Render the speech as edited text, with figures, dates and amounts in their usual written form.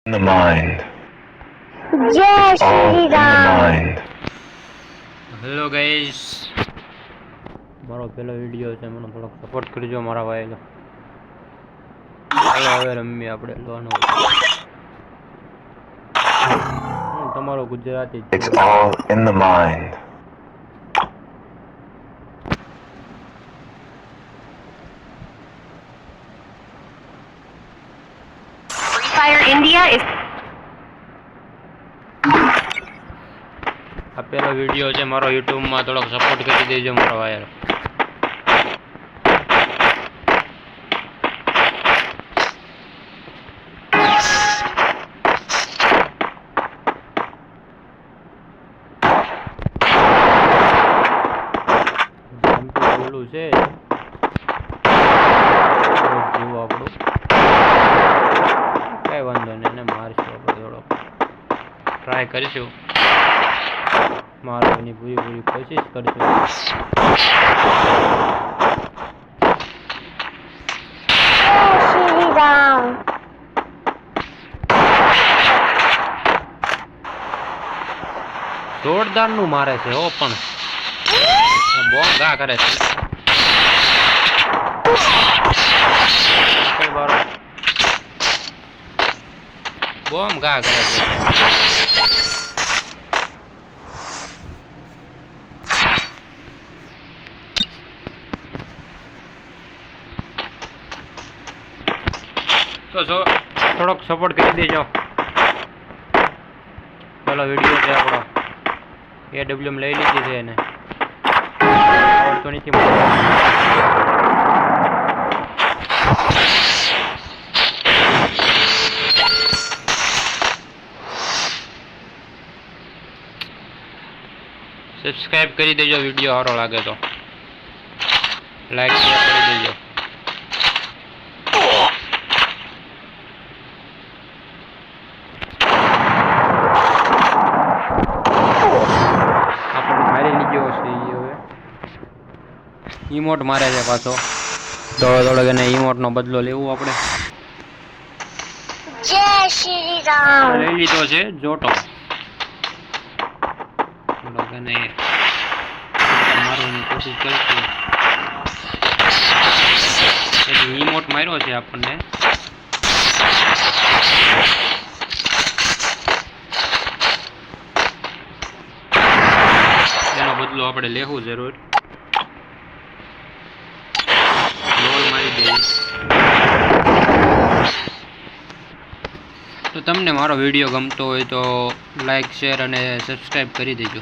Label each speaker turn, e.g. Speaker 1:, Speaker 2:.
Speaker 1: In the mind.
Speaker 2: जय
Speaker 1: It's all
Speaker 2: Shri
Speaker 1: in the
Speaker 2: Ram.
Speaker 1: mind.
Speaker 3: Hello guys, મારો પહેલો video છે, મને થોડોક સપોર્ટ કરજો મારા ભાઈનો. ચાલો હવે રમીએ આપણે લોન. હું તમારો ગુજરાતી જ
Speaker 1: It's
Speaker 3: છું.
Speaker 1: all in the mind.
Speaker 2: Free Fire India is
Speaker 3: આ પહેલો વિડીયો છે મારો યુટ્યુબમાં, થોડોક સપોર્ટ કરી દેજો મારો ભાઈ. ઓલું છે જેવું આપણું કઈ વાંધો નહીં, એને મારશું આપણે, થોડો ટ્રાય કરીશું, મારવાની પૂરી કોશિશ કરીશું.
Speaker 2: जय श्री राम।
Speaker 3: જોરદાર નું મારે છે હો, પણ બોમ્બ ઘા કરે છે. બોમ્બ ઘા કરે છે. તો થોડોક સપોર્ટ કરી દેજો. પેલો વિડીયો છે આપણો, AWM લઈ લીધી છે એને આવડતો નથી. સબસ્ક્રાઇબ કરી દેજો, વિડીયો સારો લાગે તો લાઈક શેર કરી દેજો. ઈમોટ મારે છે પાછો, દોડો એને ઈમોટ નો બદલો લેવું આપણે.
Speaker 2: जय श्री राम।
Speaker 3: લઈ લીધો છે જોટો. એને મારવાની કોશિશ કરીશું. ઈમોટ માર્યો છે આપણને. એનો બદલો આપણે લેવું જરૂર. તો તમને મારો વિડીયો ગમતો હોય તો લાઈક શેર અને સબસ્ક્રાઈબ કરી દેજો.